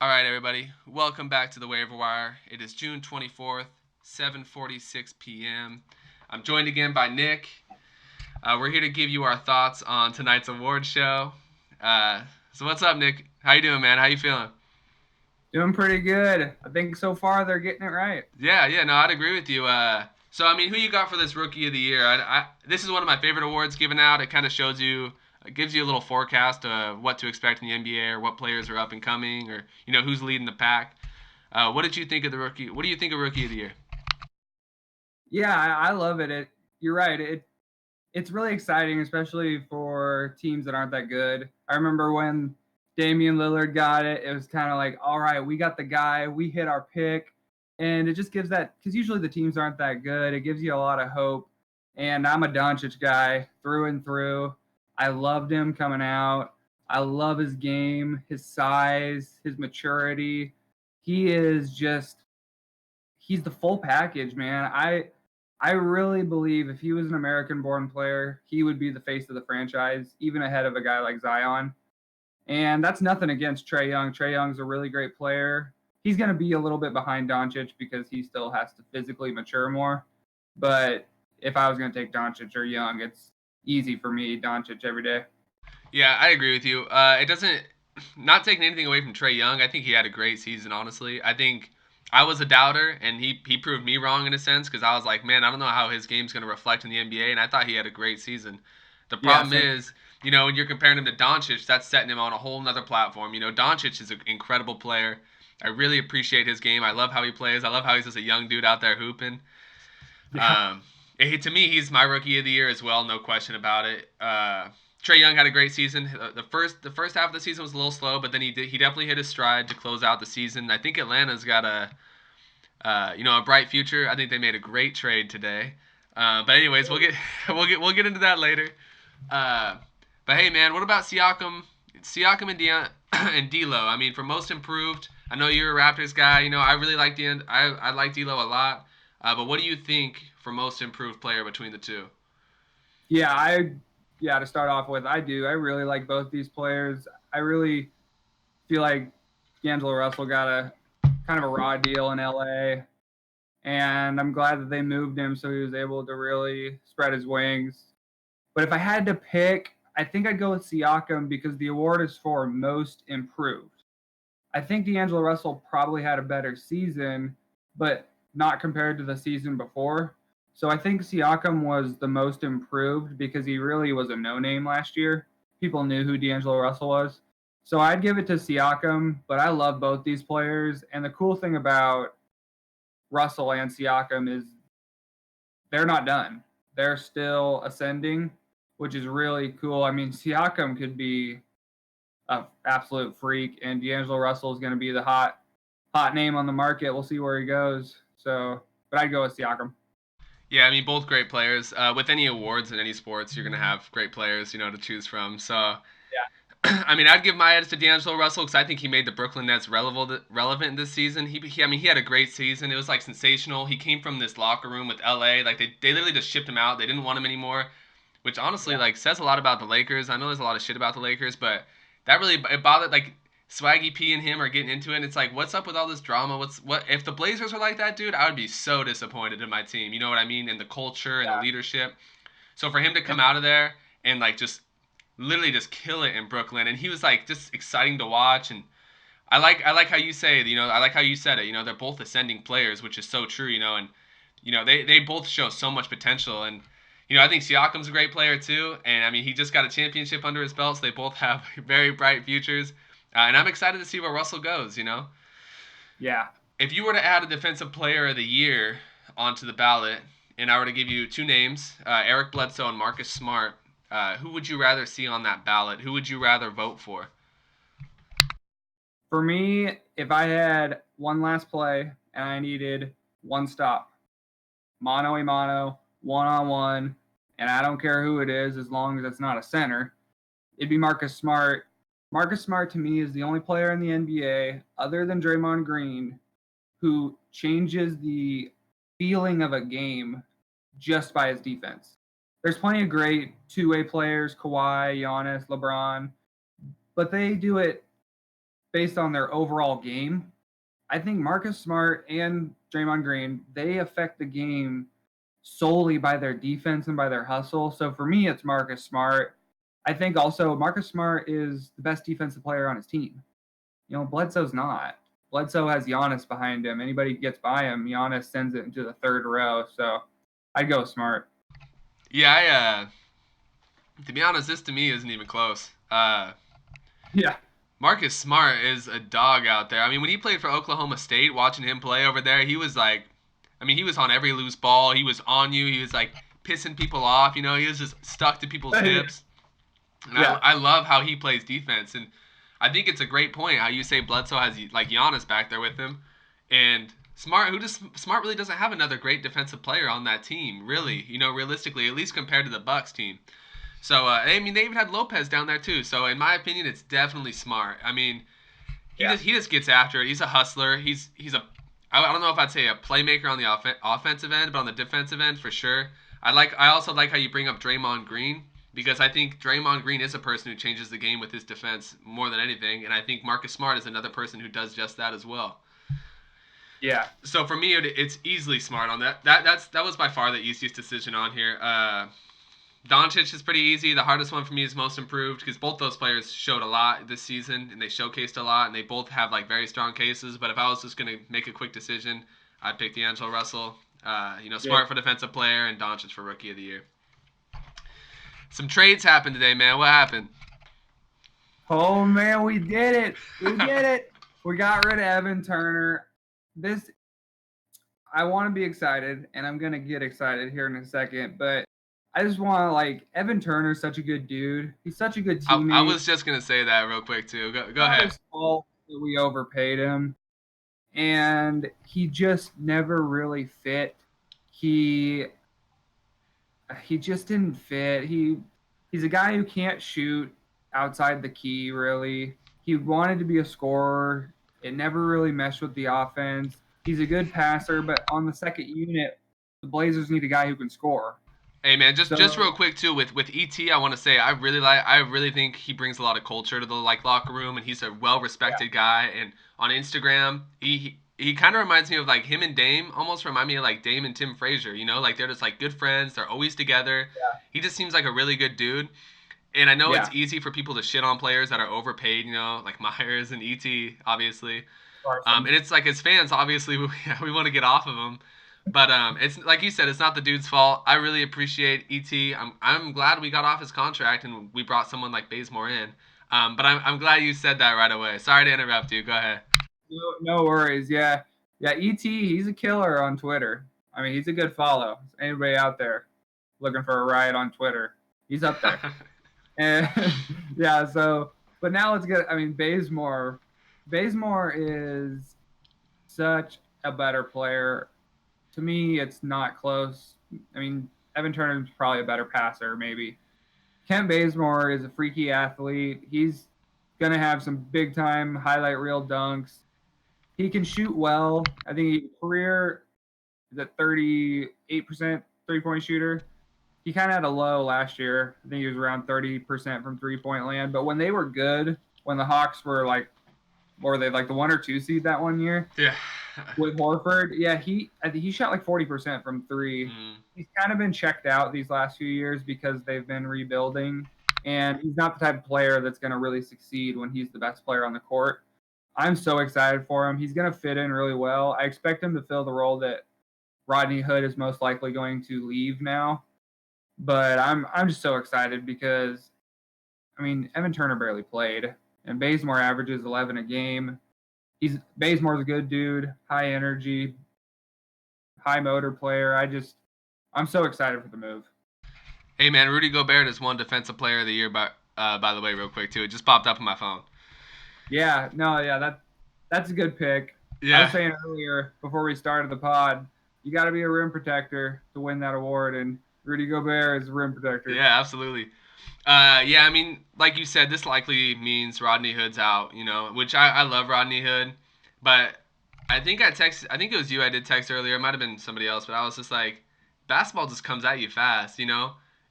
All right, everybody. Welcome back to the Waiver Wire. It is June 24th, 7:46 p.m. I'm joined again by Nick. We're here to give you our thoughts on tonight's award show. So what's up, Nick? How you doing, man? How you feeling? Doing pretty good. I think so far they're getting it right. Yeah, no, I'd agree with you. So I mean, who you got for this Rookie of the Year? This is one of my favorite awards given out. It kind of shows you, it gives you a little forecast of what to expect in the NBA or what players are up and coming, or who's leading the pack. What did you think of the rookie? What do you think of Rookie of the Year? Yeah, I love it. You're right. It's really exciting, especially for teams that aren't that good. I remember when Damian Lillard got it. It was kind of like, all right, we got the guy. We hit our pick, and it just gives that because usually the teams aren't that good. It gives you a lot of hope. And I'm a Doncic guy through and through. I loved him coming out. I love his game, his size, his maturity. He is just he's the full package, man. I really believe if he was an American-born player, he would be the face of the franchise, even ahead of a guy like Zion. And that's nothing against Trae Young. Trae Young's a really great player. He's going to be a little bit behind Doncic because he still has to physically mature more. But if I was going to take Doncic or Young, it's easy for me, Doncic every day. Yeah, I agree with you. It doesn't not taking anything away from Trae Young. I think he had a great season. Honestly, I think I was a doubter, and he proved me wrong in a sense because I was like, man, I don't know how his game's going to reflect in the NBA, and I thought he had a great season. The Yeah, problem same. is, when you're comparing him to Doncic, that's setting him on a whole nother platform. Doncic is an incredible player. I really appreciate his game. I love how he plays. I love how he's just a young dude out there hooping. Yeah. Um, to me, he's my rookie of the year as well, no question about it. Trae Young had a great season. The first half of the season was a little slow, but then he definitely hit his stride to close out the season. I think Atlanta's got a bright future. I think they made a great trade today. But anyways, we'll get into that later. Uh, but hey, man, what about Siakam and D'Lo? I mean, for most improved, I know you're a Raptors guy. I really like I like D'Lo a lot. But what do you think for most improved player between the two? Yeah, to start off with, I do. I really like both these players. I really feel like D'Angelo Russell got a kind of a raw deal in LA, and I'm glad that they moved him so he was able to really spread his wings. But if I had to pick, I think I'd go with Siakam because the award is for most improved. I think D'Angelo Russell probably had a better season, but not compared to the season before. So I think Siakam was the most improved because he really was a no name last year. People knew who D'Angelo Russell was. So I'd give it to Siakam, but I love both these players. And the cool thing about Russell and Siakam is they're not done. They're still ascending, which is really cool. I mean, Siakam could be an absolute freak, and D'Angelo Russell is going to be the hot name on the market. We'll see where he goes. So, but I'd go with Siakam. Yeah, I mean both great players. With any awards in any sports, you're gonna have great players, to choose from. So, Yeah, I mean, I'd give my edge to D'Angelo Russell because I think he made the Brooklyn Nets relevant this season. I mean, he had a great season. It was like sensational. He came from this locker room with LA, like they literally just shipped him out. They didn't want him anymore, which honestly yeah, like says a lot about the Lakers. I know there's a lot of shit about the Lakers, but that really it bothered like Swaggy P and him are getting into it. And it's like, what's up with all this drama? What if the Blazers were like that, dude? I would be so disappointed in my team. You know what I mean? And the culture and the yeah. leadership. So for him to come And out of there and like just literally just kill it in Brooklyn, and he was like just exciting to watch. And I like how you say, I like how you said it. They're both ascending players, which is so true. And they both show so much potential. And I think Siakam's a great player too. And I mean, he just got a championship under his belt, so they both have very bright futures. And I'm excited to see where Russell goes. yeah, If you were to add a defensive player of the year onto the ballot, and I were to give you two names, Eric Bledsoe and Marcus Smart, who would you rather see on that ballot? Who would you rather vote for? for me, if I had one last play and I needed one stop, mano a mano, one on one, and I don't care who it is as long as it's not a center, it'd be Marcus Smart. Marcus Smart to me is the only player in the NBA other than Draymond Green who changes the feeling of a game just by his defense. There's plenty of great two-way players, Kawhi, Giannis, LeBron, but they do it based on their overall game. I think Marcus Smart and Draymond Green, they affect the game solely by their defense and by their hustle. So for me, it's Marcus Smart. I think also Marcus Smart is the best defensive player on his team. Bledsoe's not. Bledsoe has Giannis behind him. Anybody gets by him, Giannis sends it into the third row. So I'd go Smart. Yeah, to be honest, this to me isn't even close. Yeah. Marcus Smart is a dog out there. I mean, when he played for Oklahoma State, watching him play over there, he was like, I mean, he was on every loose ball. He was on you. He was like pissing people off. He was just stuck to people's hips. And Yeah. I love how he plays defense. And I think it's a great point how you say Bledsoe has like Giannis back there with him. And Smart really doesn't have another great defensive player on that team, really, realistically, at least compared to the Bucks team. So, I mean, they even had Lopez down there, too. So, in my opinion, it's definitely Smart. I mean, he just gets after it. He's a hustler. He's a I don't know if I'd say a playmaker on the offensive end, but on the defensive end, for sure. I also like how you bring up Draymond Green, because I think Draymond Green is a person who changes the game with his defense more than anything, and I think Marcus Smart is another person who does just that as well. Yeah. So for me, it's easily Smart on that. That was by far the easiest decision on here. Doncic is pretty easy. The hardest one for me is most improved, because both those players showed a lot this season and they showcased a lot, and they both have like very strong cases. But if I was just gonna make a quick decision, I'd pick D'Angelo Russell. Smart for defensive player and Doncic for rookie of the year. Some trades happened today, man. What happened? Oh man, we did it. We did it. We got rid of Evan Turner. I want to be excited, and I'm gonna get excited here in a second, but I just want to Evan Turner's such a good dude. He's such a good teammate. I was just gonna say that real quick too. Go ahead. It's fault that we overpaid him, and he just never really fit. He just didn't fit. He's a guy who can't shoot outside the key, really. He wanted to be a scorer. It never really meshed with the offense. He's a good passer, but on the second unit, the Blazers need a guy who can score. Hey man, just real quick too with ET, I want to say I really think he brings a lot of culture to the locker room, and he's a well respected guy. And on Instagram, he kind of reminds me of him and Dame, almost remind me of Dame and Tim Frazier. They're just good friends. They're always together. Yeah. He just seems like a really good dude. And I know it's easy for people to shit on players that are overpaid, like Myers and ET, obviously. And it's as fans, obviously, we want to get off of them. But it's like you said, it's not the dude's fault. I really appreciate ET. I'm glad we got off his contract and we brought someone like Bazemore in. But I'm glad you said that right away. Sorry to interrupt you. Go ahead. No worries. Yeah. ET, he's a killer on Twitter. I mean, he's a good follow. Anybody out there looking for a ride on Twitter, he's up there. And yeah. So, but now let's get. I mean, Bazemore. Bazemore is such a better player. To me, it's not close. I mean, Evan Turner is probably a better passer, maybe. Kent Bazemore is a freaky athlete. He's going to have some big-time highlight reel dunks. He can shoot well. I think his career is at 38% three-point shooter. He kind of had a low last year. I think he was around 30% from three-point land. But when they were good, when the Hawks were or they the 1 or 2 seed that one year? Yeah. With Horford, I think he shot 40% from three. Mm. He's kind of been checked out these last few years because they've been rebuilding, and he's not the type of player that's going to really succeed when he's the best player on the court. I'm so excited for him. He's going to fit in really well. I expect him to fill the role that Rodney Hood is most likely going to leave now. But I'm just so excited because, I mean, Evan Turner barely played, and Bazemore averages 11 a game. Bazemore's a good dude, high energy, high motor player. I'm so excited for the move. Hey man, Rudy Gobert is won Defensive Player of the Year by the way, real quick too. It just popped up on my phone. That's a good pick. Yeah. I was saying earlier before we started the pod, you got to be a rim protector to win that award, and Rudy Gobert is a rim protector. Yeah, absolutely. I mean, like you said, this likely means Rodney Hood's out, which I love Rodney Hood, but I think it was you I did text earlier, it might have been somebody else, but I was just like, basketball just comes at you fast,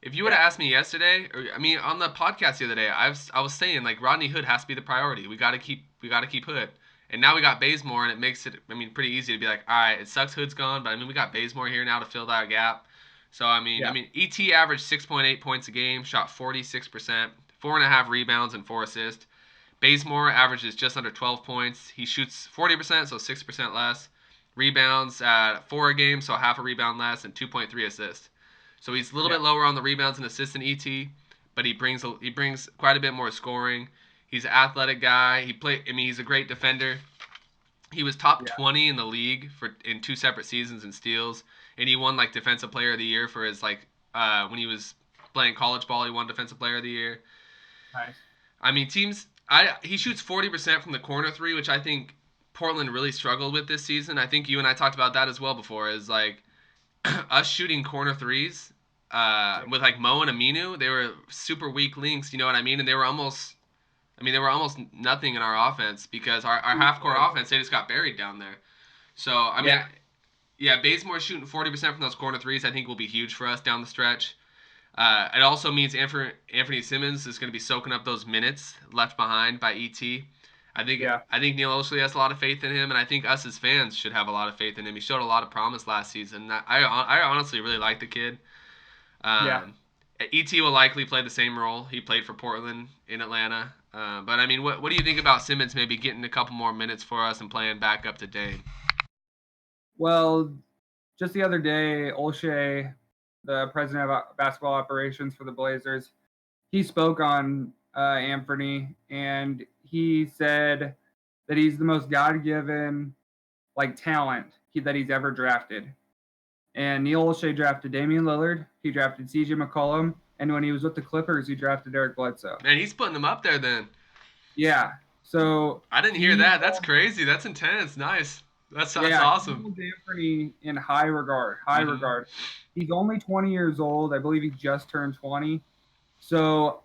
If you would have asked me yesterday, or I mean on the podcast the other day, I was saying like Rodney Hood has to be the priority. We got to keep Hood. And now we got Bazemore, and it makes it, I mean, pretty easy to be like, all right, it sucks Hood's gone, but I mean, we got Bazemore here now to fill that gap. So Yeah. ET averaged 6.8 points a game, shot 46%, 4.5 rebounds and 4 assists. Bazemore averages just under 12 points. He shoots 40%, so 6% less. Rebounds at 4 a game, so half a rebound less, and 2.3 assists. So he's a little Yeah. bit lower on the rebounds and assists than ET, but he brings quite a bit more scoring. He's an athletic guy. He's a great defender. He was top Yeah. 20 in the league in 2 separate seasons in steals, and he won like defensive player of the year for his when he was playing college ball. He won defensive player of the year. Nice. I mean, he shoots 40% from the corner three, which I think Portland really struggled with this season. I think you and I talked about that as well before. Is like us shooting corner threes Yeah. with like Mo and Aminu. They were super weak links. You know what I mean? And they were almost nothing in our offense because our half court offense, they just got buried down there. So Yeah. yeah, Bazemore shooting 40% from those corner threes, I think will be huge for us down the stretch. It also means Anthony Simmons is going to be soaking up those minutes left behind by ET. Yeah. I think Neil Olshey has a lot of faith in him, and I think us as fans should have a lot of faith in him. He showed a lot of promise last season. I honestly really like the kid. Yeah. ET will likely play the same role he played for Portland in Atlanta. But I mean, what do you think about Simmons maybe getting a couple more minutes for us and playing back up to Dame? Well, just the other day, Olshey, the president of basketball operations for the Blazers, he spoke on Anthony, and he said that he's the most God-given talent that he's ever drafted. And Neil Olshey drafted Damian Lillard. He drafted C.J. McCollum, and when he was with the Clippers, he drafted Eric Bledsoe. Man, he's putting them up there then. Yeah. So I didn't hear that. That's crazy. That's intense. Nice. That's awesome. He Anthony in high regard. High regard. He's only 20 years old. I believe he just turned 20. So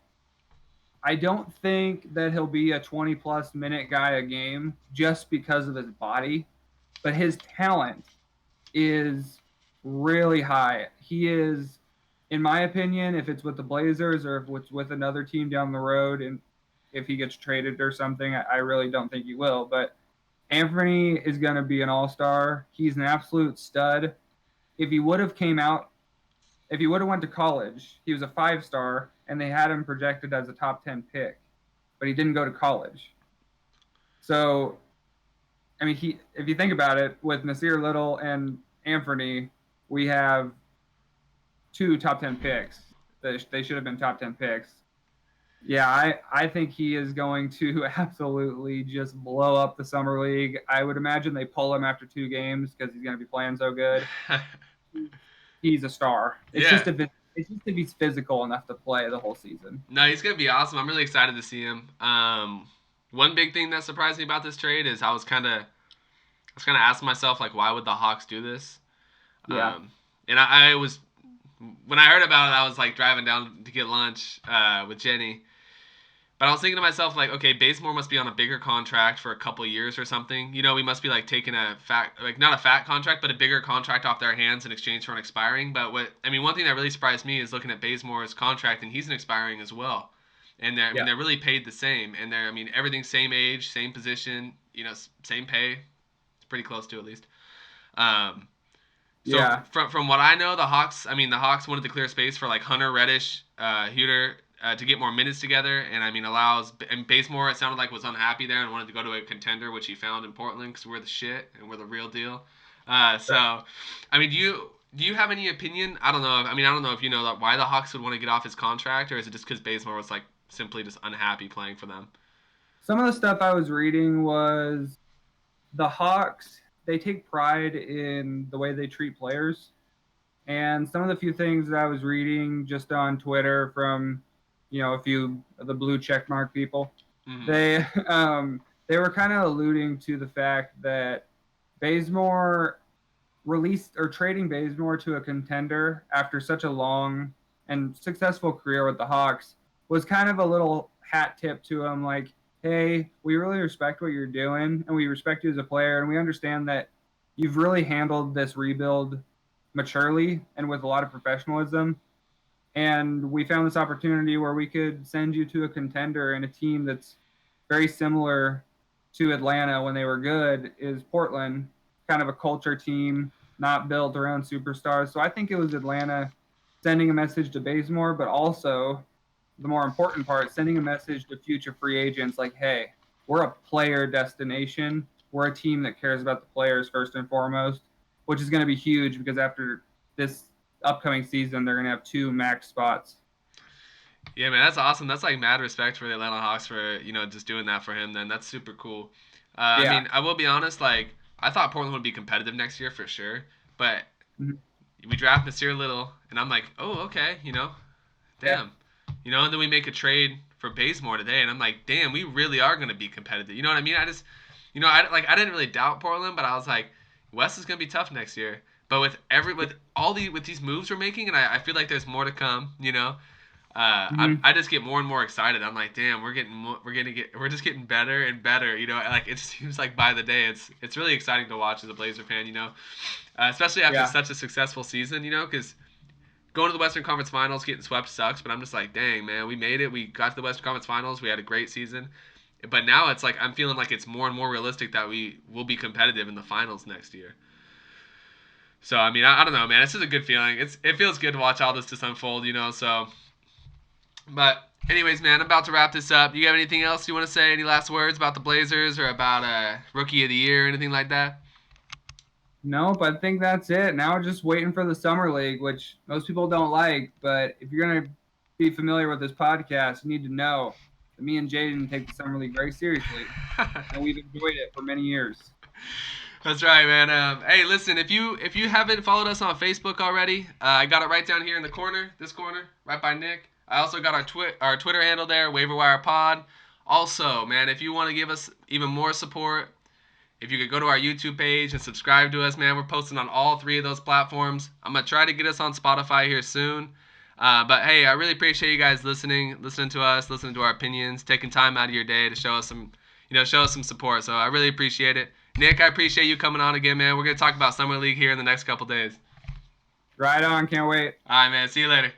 I don't think that he'll be a 20-plus minute guy a game just because of his body, but his talent is really high. He is, in my opinion, if it's with the Blazers or if it's with another team down the road, and if he gets traded or something, I really don't think he will. But Anthony is going to be an all-star. He's an absolute stud. If he would have went to college, he was a 5-star, and they had him projected as a top 10 pick, but he didn't go to college. So, I mean, if you think about it, with Nasir Little and Anthony, we have 2 top 10 picks. They should have been top 10 picks. Yeah, I think he is going to absolutely just blow up the summer league. I would imagine they pull him after 2 games because he's going to be playing so good. He's a star. It's just if he's physical enough to play the whole season. No, he's gonna be awesome. I'm really excited to see him. One big thing that surprised me about this trade is I was kind of asking myself like, why would the Hawks do this? Yeah. And I was when I heard about it, I was like driving down to get lunch with Jenny. But I was thinking to myself, like, okay, Bazemore must be on a bigger contract for a couple years or something. You know, we must be like taking not a fat contract, but a bigger contract off their hands in exchange for an expiring. But one thing that really surprised me is looking at Bazemore's contract, and he's an expiring as well. And they're really paid the same. And everything's same age, same position, you know, same pay. It's pretty close to at least. So from what I know, the Hawks wanted to clear space for like Hunter, Reddish, Huter. To get more minutes together, and Bazemore, it sounded like, was unhappy there and wanted to go to a contender, which he found in Portland because we're the shit and we're the real deal. Do you have any opinion? I don't know if you know why the Hawks would want to get off his contract, or is it just because Bazemore was like simply just unhappy playing for them? Some of the stuff I was reading was the Hawks, they take pride in the way they treat players, and some of the few things that I was reading just on Twitter from a few of the blue checkmark people, they were kind of alluding to the fact that Bazemore trading Bazemore to a contender after such a long and successful career with the Hawks was kind of a little hat tip to him, like, hey, we really respect what you're doing, and we respect you as a player, and we understand that you've really handled this rebuild maturely and with a lot of professionalism. And we found this opportunity where we could send you to a contender and a team that's very similar to Atlanta when they were good is Portland, kind of a culture team, not built around superstars. So I think it was Atlanta sending a message to Bazemore, but also the more important part, sending a message to future free agents like, hey, we're a player destination. We're a team that cares about the players first and foremost, which is going to be huge because after this upcoming season, they're going to have 2 max spots. Yeah, man, that's awesome. That's like mad respect for the Atlanta Hawks for just doing that for him. Then that's super cool. I Yeah. mean, I will be honest. Like, I thought Portland would be competitive next year for sure, but Mhm. we draft Nasir Little, and I'm like, oh, okay, Yeah. damn, and then we make a trade for Bazemore today, and I'm like, damn, we really are gonna be competitive. You know what I mean? I just, I didn't really doubt Portland, but I was like, West is gonna be tough next year. But with these moves we're making, and I feel like there's more to come. Mm-hmm. I just get more and more excited. I'm like, damn, we're just getting better and better. Like it seems like by the day, it's really exciting to watch as a Blazer fan. Especially after Yeah. such a successful season. Because going to the Western Conference Finals, getting swept sucks. But I'm just like, dang, man, we made it. We got to the Western Conference Finals. We had a great season. But now it's like I'm feeling like it's more and more realistic that we will be competitive in the finals next year. So I mean, I don't know, man. It's just a good feeling. It feels good to watch all this just unfold. So but anyways, man, I'm about to wrap this up. Do you have anything else you want to say? Any last words about the Blazers or about Rookie of the Year or anything like that? Nope, I think that's it. Now we're just waiting for the summer league, which most people don't like. But if you're gonna be familiar with this podcast, you need to know that me and Jaden take the summer league very seriously, and we've enjoyed it for many years. That's right, man. Hey, listen, if you haven't followed us on Facebook already, I got it right down here in the corner, this corner, right by Nick. I also got our Twitter handle there, Waiver Pod. Also, man, if you want to give us even more support, if you could go to our YouTube page and subscribe to us, man, we're posting on all 3 of those platforms. I'm gonna try to get us on Spotify here soon. But hey, I really appreciate you guys listening to us, listening to our opinions, taking time out of your day to show us some support. So I really appreciate it. Nick, I appreciate you coming on again, man. We're gonna talk about Summer League here in the next couple days. Right on, can't wait. All right, man. See you later.